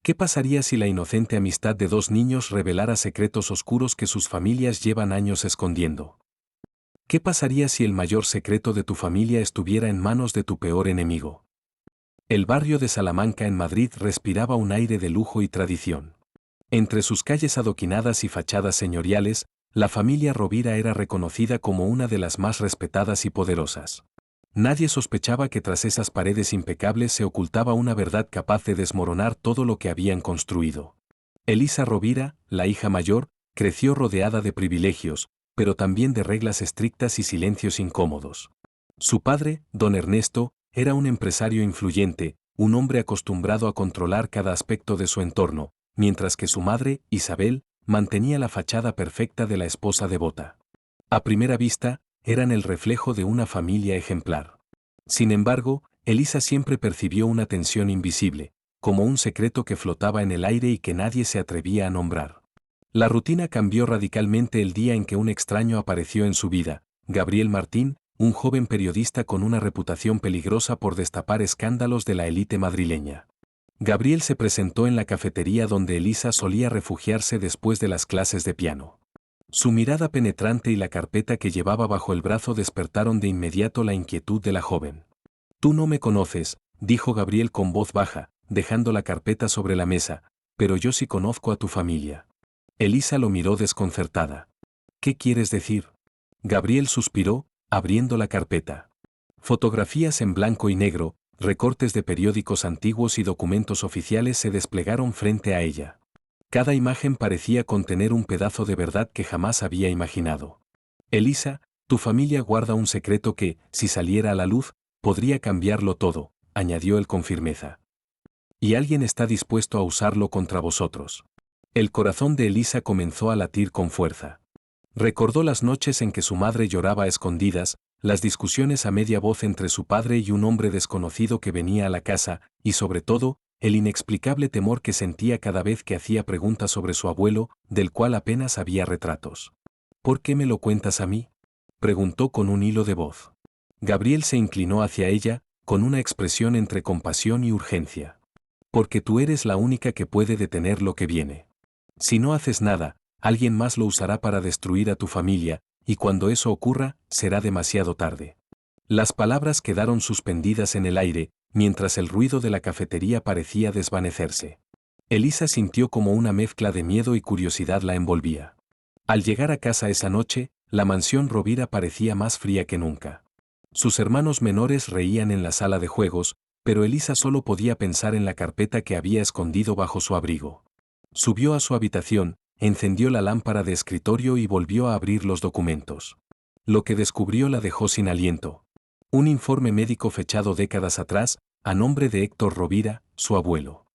¿Qué pasaría si la inocente amistad de dos niños revelara secretos oscuros que sus familias llevan años escondiendo? ¿Qué pasaría si el mayor secreto de tu familia estuviera en manos de tu peor enemigo? El barrio de Salamanca en Madrid respiraba un aire de lujo y tradición. Entre sus calles adoquinadas y fachadas señoriales, la familia Rovira era reconocida como una de las más respetadas y poderosas. Nadie sospechaba que tras esas paredes impecables se ocultaba una verdad capaz de desmoronar todo lo que habían construido. Elisa Rovira, la hija mayor, creció rodeada de privilegios, pero también de reglas estrictas y silencios incómodos. Su padre, don Ernesto, era un empresario influyente, un hombre acostumbrado a controlar cada aspecto de su entorno, mientras que su madre, Isabel, mantenía la fachada perfecta de la esposa devota. A primera vista, eran el reflejo de una familia ejemplar. Sin embargo, Elisa siempre percibió una tensión invisible, como un secreto que flotaba en el aire y que nadie se atrevía a nombrar. La rutina cambió radicalmente el día en que un extraño apareció en su vida, Gabriel Martín, un joven periodista con una reputación peligrosa por destapar escándalos de la élite madrileña. Gabriel se presentó en la cafetería donde Elisa solía refugiarse después de las clases de piano. Su mirada penetrante y la carpeta que llevaba bajo el brazo despertaron de inmediato la inquietud de la joven. «Tú no me conoces», dijo Gabriel con voz baja, dejando la carpeta sobre la mesa, «pero yo sí conozco a tu familia». Elisa lo miró desconcertada. «¿Qué quieres decir?». Gabriel suspiró, abriendo la carpeta. Fotografías en blanco y negro, recortes de periódicos antiguos y documentos oficiales se desplegaron frente a ella. Cada imagen parecía contener un pedazo de verdad que jamás había imaginado. «Elisa, tu familia guarda un secreto que, si saliera a la luz, podría cambiarlo todo», añadió él con firmeza. «Y alguien está dispuesto a usarlo contra vosotros». El corazón de Elisa comenzó a latir con fuerza. Recordó las noches en que su madre lloraba a escondidas, las discusiones a media voz entre su padre y un hombre desconocido que venía a la casa, y sobre todo, el inexplicable temor que sentía cada vez que hacía preguntas sobre su abuelo, del cual apenas había retratos. «¿Por qué me lo cuentas a mí?», preguntó con un hilo de voz. Gabriel se inclinó hacia ella, con una expresión entre compasión y urgencia. «Porque tú eres la única que puede detener lo que viene. Si no haces nada, alguien más lo usará para destruir a tu familia, y cuando eso ocurra, será demasiado tarde». Las palabras quedaron suspendidas en el aire, mientras el ruido de la cafetería parecía desvanecerse. Elisa sintió como una mezcla de miedo y curiosidad la envolvía. Al llegar a casa esa noche, la mansión Rovira parecía más fría que nunca. Sus hermanos menores reían en la sala de juegos, pero Elisa solo podía pensar en la carpeta que había escondido bajo su abrigo. Subió a su habitación, encendió la lámpara de escritorio y volvió a abrir los documentos. Lo que descubrió la dejó sin aliento. Un informe médico fechado décadas atrás, a nombre de Héctor Rovira, su abuelo.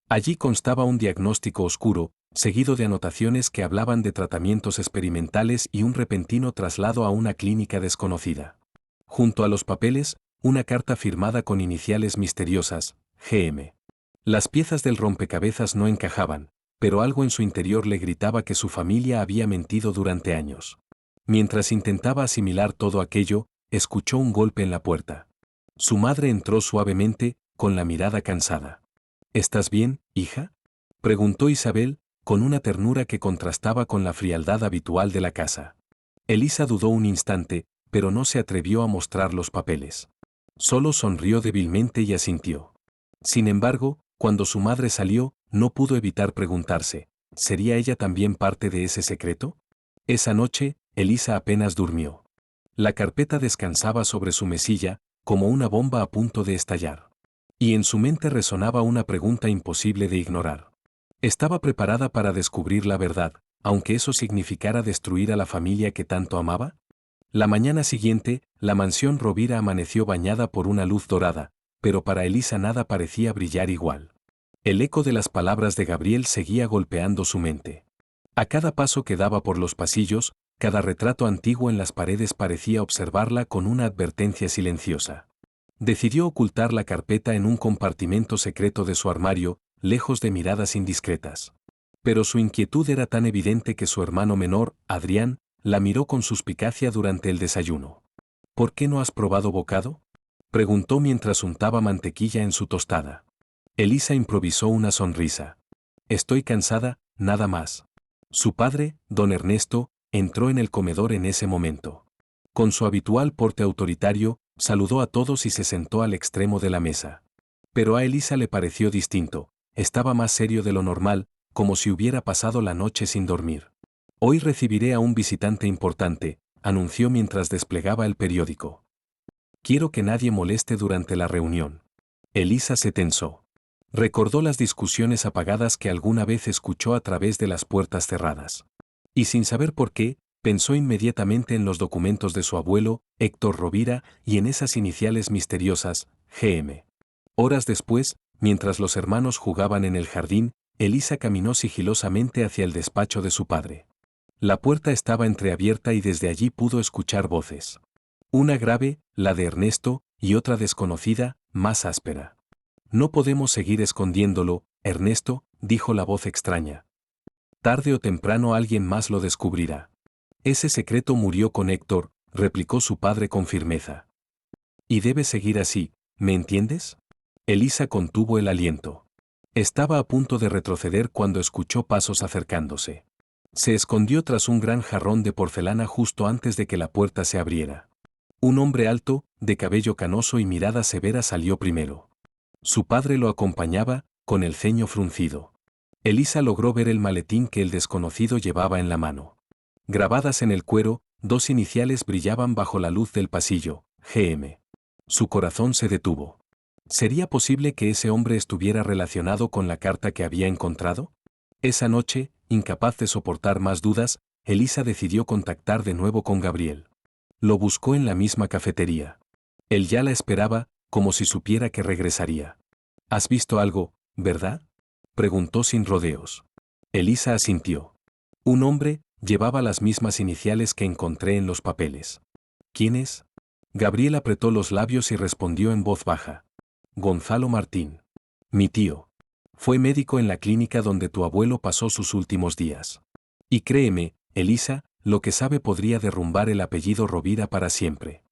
Allí constaba un diagnóstico oscuro, seguido de anotaciones que hablaban de tratamientos experimentales y un repentino traslado a una clínica desconocida. Junto a los papeles, una carta firmada con iniciales misteriosas, GM. Las piezas del rompecabezas no encajaban, pero algo en su interior le gritaba que su familia había mentido durante años. Mientras intentaba asimilar todo aquello, escuchó un golpe en la puerta. Su madre entró suavemente, con la mirada cansada. «¿Estás bien, hija?», preguntó Isabel, con una ternura que contrastaba con la frialdad habitual de la casa. Elisa dudó un instante, pero no se atrevió a mostrar los papeles. Solo sonrió débilmente y asintió. Sin embargo, cuando su madre salió, no pudo evitar preguntarse, ¿sería ella también parte de ese secreto? Esa noche, Elisa apenas durmió. La carpeta descansaba sobre su mesilla, como una bomba a punto de estallar. Y en su mente resonaba una pregunta imposible de ignorar. ¿Estaba preparada para descubrir la verdad, aunque eso significara destruir a la familia que tanto amaba? La mañana siguiente, la mansión Rovira amaneció bañada por una luz dorada, pero para Elisa nada parecía brillar igual. El eco de las palabras de Gabriel seguía golpeando su mente. A cada paso que daba por los pasillos, cada retrato antiguo en las paredes parecía observarla con una advertencia silenciosa. Decidió ocultar la carpeta en un compartimento secreto de su armario, lejos de miradas indiscretas. Pero su inquietud era tan evidente que su hermano menor, Adrián, la miró con suspicacia durante el desayuno. «¿Por qué no has probado bocado?», preguntó mientras untaba mantequilla en su tostada. Elisa improvisó una sonrisa. Estoy cansada, nada más. Su padre, don Ernesto, entró en el comedor en ese momento. Con su habitual porte autoritario, saludó a todos y se sentó al extremo de la mesa. Pero a Elisa le pareció distinto, estaba más serio de lo normal, como si hubiera pasado la noche sin dormir. Hoy recibiré a un visitante importante, anunció mientras desplegaba el periódico. Quiero que nadie moleste durante la reunión. Elisa se tensó. Recordó las discusiones apagadas que alguna vez escuchó a través de las puertas cerradas. Y sin saber por qué, pensó inmediatamente en los documentos de su abuelo, Héctor Rovira, y en esas iniciales misteriosas, GM. Horas después, mientras los hermanos jugaban en el jardín, Elisa caminó sigilosamente hacia el despacho de su padre. La puerta estaba entreabierta y desde allí pudo escuchar voces. Una grave, la de Ernesto, y otra desconocida, más áspera. No podemos seguir escondiéndolo, Ernesto, dijo la voz extraña. Tarde o temprano alguien más lo descubrirá. Ese secreto murió con Héctor, replicó su padre con firmeza. Y debe seguir así, ¿me entiendes? Elisa contuvo el aliento. Estaba a punto de retroceder cuando escuchó pasos acercándose. Se escondió tras un gran jarrón de porcelana justo antes de que la puerta se abriera. Un hombre alto, de cabello canoso y mirada severa salió primero. Su padre lo acompañaba, con el ceño fruncido. Elisa logró ver el maletín que el desconocido llevaba en la mano. Grabadas en el cuero, dos iniciales brillaban bajo la luz del pasillo, GM. Su corazón se detuvo. ¿Sería posible que ese hombre estuviera relacionado con la carta que había encontrado? Esa noche, incapaz de soportar más dudas, Elisa decidió contactar de nuevo con Gabriel. Lo buscó en la misma cafetería. Él ya la esperaba, como si supiera que regresaría. ¿Has visto algo, verdad? Preguntó sin rodeos. Elisa asintió. Un hombre, llevaba las mismas iniciales que encontré en los papeles. ¿Quién es? Gabriel apretó los labios y respondió en voz baja. Gonzalo Martín. Mi tío. Fue médico en la clínica donde tu abuelo pasó sus últimos días. Y créeme, Elisa, lo que sabe podría derrumbar el apellido Rovira para siempre.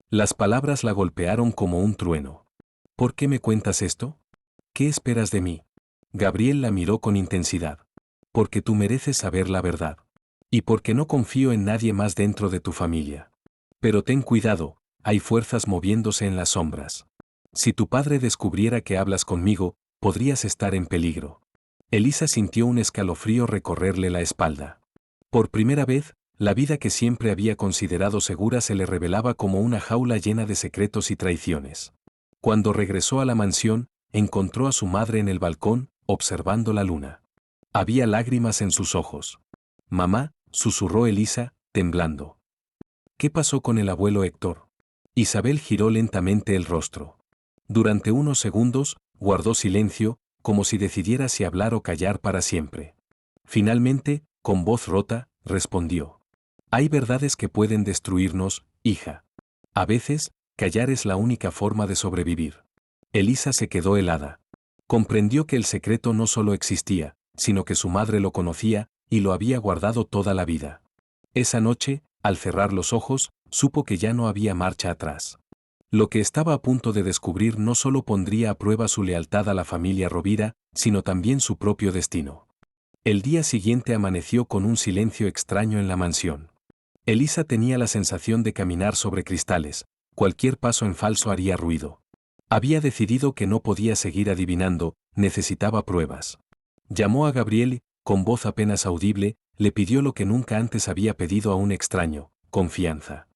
Las palabras la golpearon como un trueno. ¿Por qué me cuentas esto? ¿Qué esperas de mí? Gabriel la miró con intensidad. Porque tú mereces saber la verdad. Y porque no confío en nadie más dentro de tu familia. Pero ten cuidado, hay fuerzas moviéndose en las sombras. Si tu padre descubriera que hablas conmigo, podrías estar en peligro. Elisa sintió un escalofrío recorrerle la espalda. Por primera vez, la vida que siempre había considerado segura se le revelaba como una jaula llena de secretos y traiciones. Cuando regresó a la mansión, encontró a su madre en el balcón, observando la luna. Había lágrimas en sus ojos. Mamá, susurró Elisa, temblando. ¿Qué pasó con el abuelo Héctor? Isabel giró lentamente el rostro. Durante unos segundos, guardó silencio, como si decidiera si hablar o callar para siempre. Finalmente, con voz rota, respondió. Hay verdades que pueden destruirnos, hija. A veces, callar es la única forma de sobrevivir. Elisa se quedó helada. Comprendió que el secreto no solo existía, sino que su madre lo conocía, y lo había guardado toda la vida. Esa noche, al cerrar los ojos, supo que ya no había marcha atrás. Lo que estaba a punto de descubrir no solo pondría a prueba su lealtad a la familia Rovira, sino también su propio destino. El día siguiente amaneció con un silencio extraño en la mansión. Elisa tenía la sensación de caminar sobre cristales, cualquier paso en falso haría ruido. Había decidido que no podía seguir adivinando, necesitaba pruebas. Llamó a Gabriel y, con voz apenas audible, le pidió lo que nunca antes había pedido a un extraño, confianza.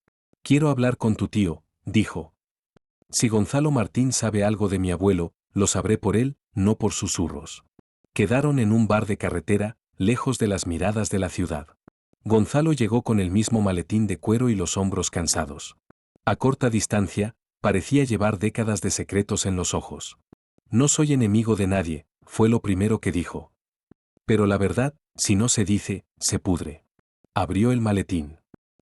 Quiero hablar con tu tío, dijo. Si Gonzalo Martín sabe algo de mi abuelo, lo sabré por él, no por susurros. Quedaron en un bar de carretera, lejos de las miradas de la ciudad. Gonzalo llegó con el mismo maletín de cuero y los hombros cansados. A corta distancia, parecía llevar décadas de secretos en los ojos. No soy enemigo de nadie, fue lo primero que dijo. Pero la verdad, si no se dice, se pudre. Abrió el maletín.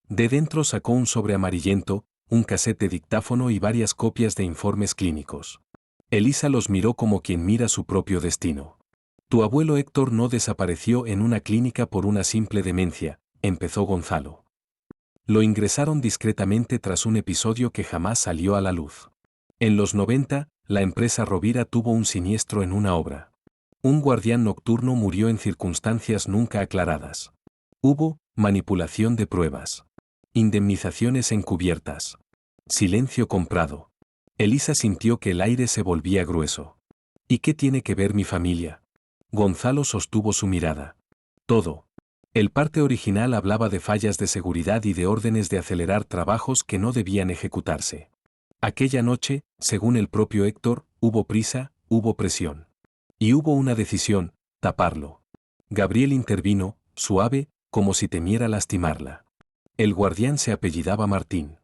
De dentro sacó un sobre amarillento, un cassette de dictáfono y varias copias de informes clínicos. Elisa los miró como quien mira su propio destino. Tu abuelo Héctor no desapareció en una clínica por una simple demencia, empezó Gonzalo. Lo ingresaron discretamente tras un episodio que jamás salió a la luz. En los 90, la empresa Rovira tuvo un siniestro en una obra. Un guardián nocturno murió en circunstancias nunca aclaradas. Hubo manipulación de pruebas. Indemnizaciones encubiertas. Silencio comprado. Elisa sintió que el aire se volvía grueso. ¿Y qué tiene que ver mi familia? Gonzalo sostuvo su mirada. Todo. El parte original hablaba de fallas de seguridad y de órdenes de acelerar trabajos que no debían ejecutarse. Aquella noche, según el propio Héctor, hubo prisa, hubo presión. Y hubo una decisión: taparlo. Gabriel intervino, suave, como si temiera lastimarla. El guardián se apellidaba Martín.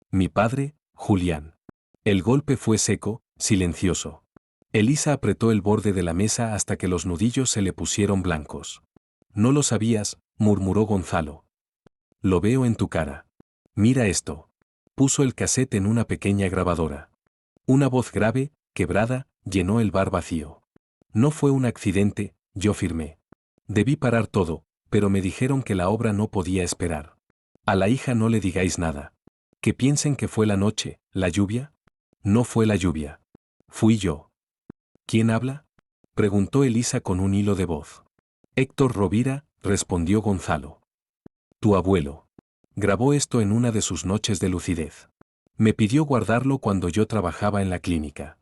Mi padre, Julián. El golpe fue seco, silencioso. Elisa apretó el borde de la mesa hasta que los nudillos se le pusieron blancos. No lo sabías, murmuró Gonzalo. Lo veo en tu cara. Mira esto. Puso el casete en una pequeña grabadora. Una voz grave, quebrada, llenó el bar vacío. No fue un accidente, yo firmé. Debí parar todo, pero me dijeron que la obra no podía esperar. A la hija no le digáis nada. Que piensen que fue la noche, la lluvia. No fue la lluvia. Fui yo. ¿Quién habla? Preguntó Elisa con un hilo de voz. Héctor Rovira, respondió Gonzalo. Tu abuelo. Grabó esto en una de sus noches de lucidez. Me pidió guardarlo cuando yo trabajaba en la clínica.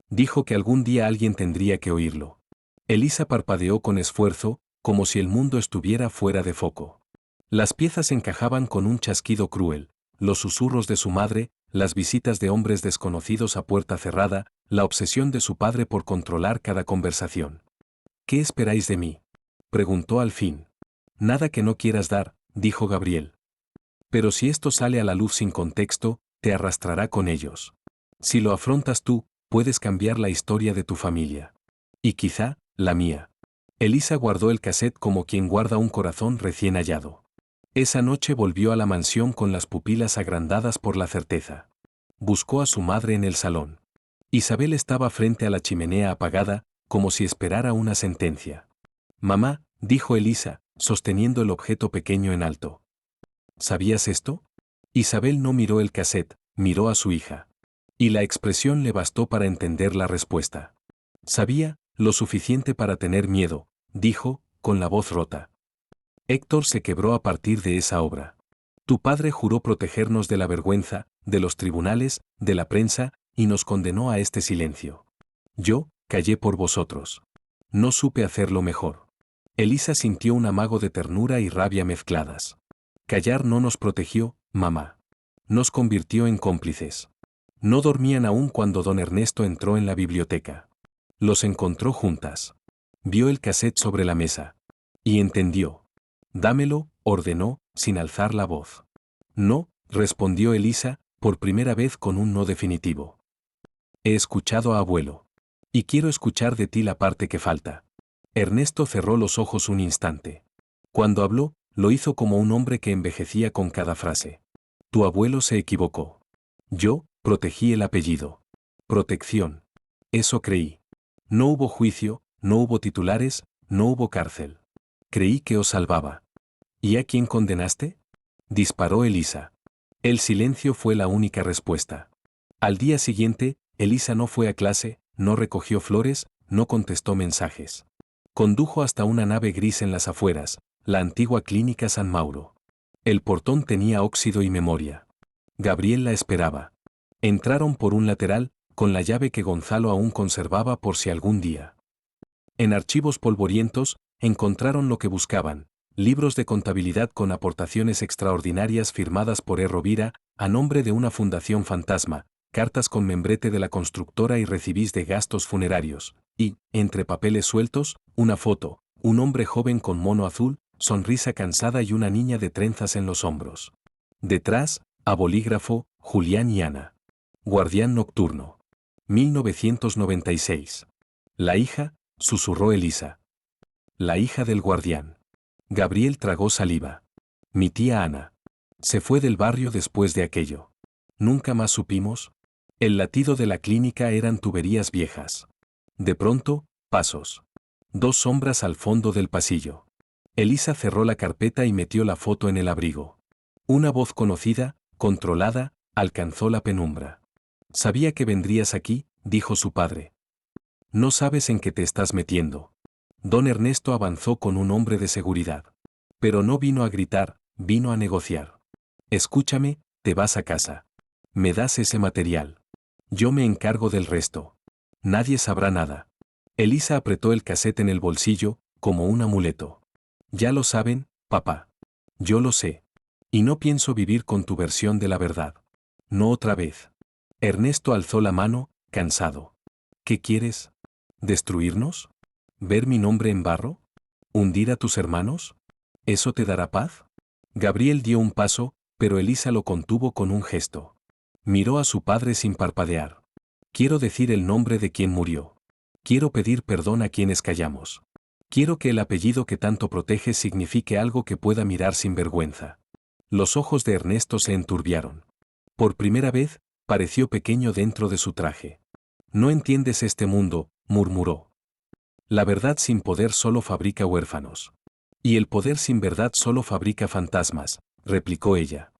Dijo que algún día alguien tendría que oírlo. Elisa parpadeó con esfuerzo, como si el mundo estuviera fuera de foco. Las piezas encajaban con un chasquido cruel, los susurros de su madre, las visitas de hombres desconocidos a puerta cerrada, la obsesión de su padre por controlar cada conversación. ¿Qué esperáis de mí? Preguntó al fin. Nada que no quieras dar, dijo Gabriel. Pero si esto sale a la luz sin contexto, te arrastrará con ellos. Si lo afrontas tú, puedes cambiar la historia de tu familia. Y quizá, la mía. Elisa guardó el cassette como quien guarda un corazón recién hallado. Esa noche volvió a la mansión con las pupilas agrandadas por la certeza. Buscó a su madre en el salón. Isabel estaba frente a la chimenea apagada, como si esperara una sentencia. Mamá, dijo Elisa, sosteniendo el objeto pequeño en alto. ¿Sabías esto? Isabel no miró el cassette, miró a su hija. Y la expresión le bastó para entender la respuesta. Sabía, lo suficiente para tener miedo, dijo, con la voz rota. Héctor se quebró a partir de esa obra. Tu padre juró protegernos de la vergüenza, de los tribunales, de la prensa, y nos condenó a este silencio. Yo, callé por vosotros. No supe hacerlo mejor. Elisa sintió un amago de ternura y rabia mezcladas. Callar no nos protegió, mamá. Nos convirtió en cómplices. No dormían aún cuando don Ernesto entró en la biblioteca. Los encontró juntas. Vio el cassette sobre la mesa. Y entendió. Dámelo, ordenó, sin alzar la voz. No, respondió Elisa, por primera vez con un no definitivo. He escuchado a abuelo. Y quiero escuchar de ti la parte que falta. Ernesto cerró los ojos un instante. Cuando habló, lo hizo como un hombre que envejecía con cada frase. Tu abuelo se equivocó. Yo, protegí el apellido. Protección. Eso creí. No hubo juicio, no hubo titulares, no hubo cárcel. Creí que os salvaba. ¿Y a quién condenaste? Disparó Elisa. El silencio fue la única respuesta. Al día siguiente, Elisa no fue a clase, no recogió flores, no contestó mensajes. Condujo hasta una nave gris en las afueras, la antigua clínica San Mauro. El portón tenía óxido y memoria. Gabriel la esperaba. Entraron por un lateral, con la llave que Gonzalo aún conservaba por si algún día. En archivos polvorientos, encontraron lo que buscaban: libros de contabilidad con aportaciones extraordinarias firmadas por E. Rovira, a nombre de una fundación fantasma, cartas con membrete de la constructora y recibís de gastos funerarios, y, entre papeles sueltos, una foto, un hombre joven con mono azul, sonrisa cansada y una niña de trenzas en los hombros. Detrás, a bolígrafo, Julián y Ana. Guardián nocturno. 1996. La hija, susurró Elisa. La hija del guardián. Gabriel tragó saliva. Mi tía Ana. Se fue del barrio después de aquello. Nunca más supimos. El latido de la clínica eran tuberías viejas. De pronto, pasos. Dos sombras al fondo del pasillo. Elisa cerró la carpeta y metió la foto en el abrigo. Una voz conocida, controlada, alcanzó la penumbra. Sabía que vendrías aquí, dijo su padre. No sabes en qué te estás metiendo. Don Ernesto avanzó con un hombre de seguridad. Pero no vino a gritar, vino a negociar. Escúchame, te vas a casa. Me das ese material. Yo me encargo del resto. Nadie sabrá nada. Elisa apretó el casete en el bolsillo, como un amuleto. Ya lo saben, papá. Yo lo sé. Y no pienso vivir con tu versión de la verdad. No otra vez. Ernesto alzó la mano, cansado. ¿Qué quieres? ¿Destruirnos? ¿Ver mi nombre en barro? ¿Hundir a tus hermanos? ¿Eso te dará paz? Gabriel dio un paso, pero Elisa lo contuvo con un gesto. Miró a su padre sin parpadear. Quiero decir el nombre de quien murió. Quiero pedir perdón a quienes callamos. Quiero que el apellido que tanto protege signifique algo que pueda mirar sin vergüenza. Los ojos de Ernesto se enturbiaron. Por primera vez, pareció pequeño dentro de su traje. No entiendes este mundo, murmuró. La verdad sin poder solo fabrica huérfanos. Y el poder sin verdad solo fabrica fantasmas, replicó ella.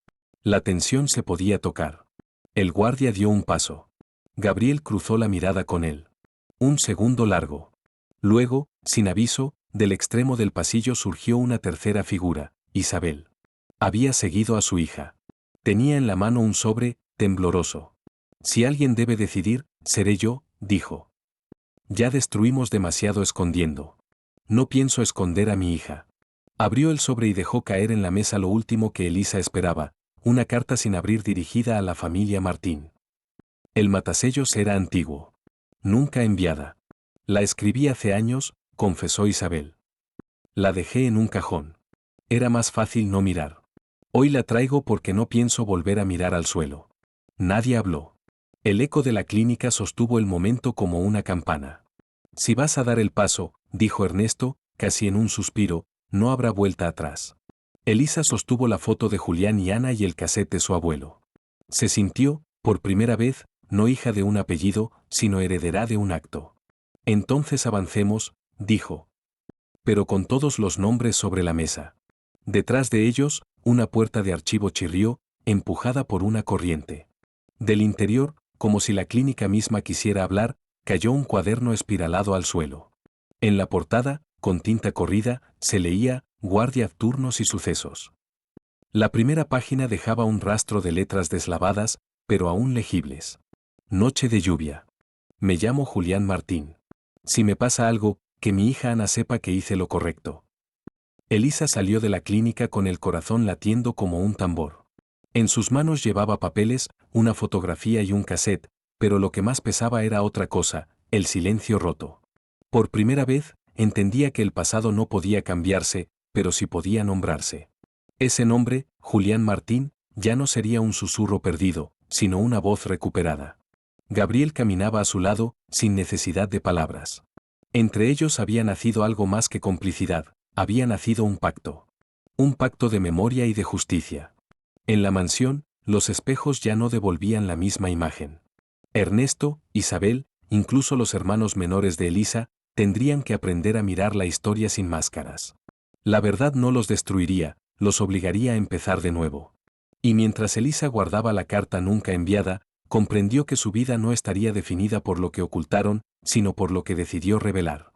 La tensión se podía tocar. El guardia dio un paso. Gabriel cruzó la mirada con él. Un segundo largo. Luego, sin aviso, del extremo del pasillo surgió una tercera figura, Isabel. Había seguido a su hija. Tenía en la mano un sobre, tembloroso. Si alguien debe decidir, seré yo, dijo. Ya destruimos demasiado escondiendo. No pienso esconder a mi hija. Abrió el sobre y dejó caer en la mesa lo último que Elisa esperaba, una carta sin abrir dirigida a la familia Martín. El matasellos era antiguo. Nunca enviada. La escribí hace años, confesó Isabel. La dejé en un cajón. Era más fácil no mirar. Hoy la traigo porque no pienso volver a mirar al suelo. Nadie habló. El eco de la clínica sostuvo el momento como una campana. Si vas a dar el paso, dijo Ernesto, casi en un suspiro, no habrá vuelta atrás. Elisa sostuvo la foto de Julián y Ana y el casete de su abuelo. Se sintió, por primera vez, no hija de un apellido, sino heredera de un acto. Entonces avancemos, dijo. Pero con todos los nombres sobre la mesa. Detrás de ellos, una puerta de archivo chirrió, empujada por una corriente. Del interior, como si la clínica misma quisiera hablar, cayó un cuaderno espiralado al suelo. En la portada, con tinta corrida, se leía, Guardia, turnos y sucesos. La primera página dejaba un rastro de letras deslavadas, pero aún legibles. Noche de lluvia. Me llamo Julián Martín. Si me pasa algo, que mi hija Ana sepa que hice lo correcto. Elisa salió de la clínica con el corazón latiendo como un tambor. En sus manos llevaba papeles, una fotografía y un cassette, pero lo que más pesaba era otra cosa, el silencio roto. Por primera vez, entendía que el pasado no podía cambiarse, pero sí podía nombrarse. Ese nombre, Julián Martín, ya no sería un susurro perdido, sino una voz recuperada. Gabriel caminaba a su lado, sin necesidad de palabras. Entre ellos había nacido algo más que complicidad, había nacido un pacto. Un pacto de memoria y de justicia. En la mansión, los espejos ya no devolvían la misma imagen. Ernesto, Isabel, incluso los hermanos menores de Elisa, tendrían que aprender a mirar la historia sin máscaras. La verdad no los destruiría, los obligaría a empezar de nuevo. Y mientras Elisa guardaba la carta nunca enviada, comprendió que su vida no estaría definida por lo que ocultaron, sino por lo que decidió revelar.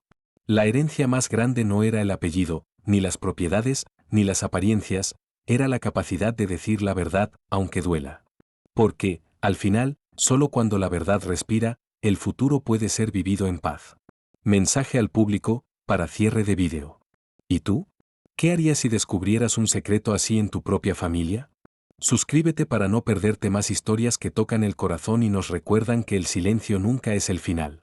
La herencia más grande no era el apellido, ni las propiedades, ni las apariencias, era la capacidad de decir la verdad, aunque duela. Porque, al final, solo cuando la verdad respira, el futuro puede ser vivido en paz. Mensaje al público, para cierre de vídeo. ¿Y tú? ¿Qué harías si descubrieras un secreto así en tu propia familia? Suscríbete para no perderte más historias que tocan el corazón y nos recuerdan que el silencio nunca es el final.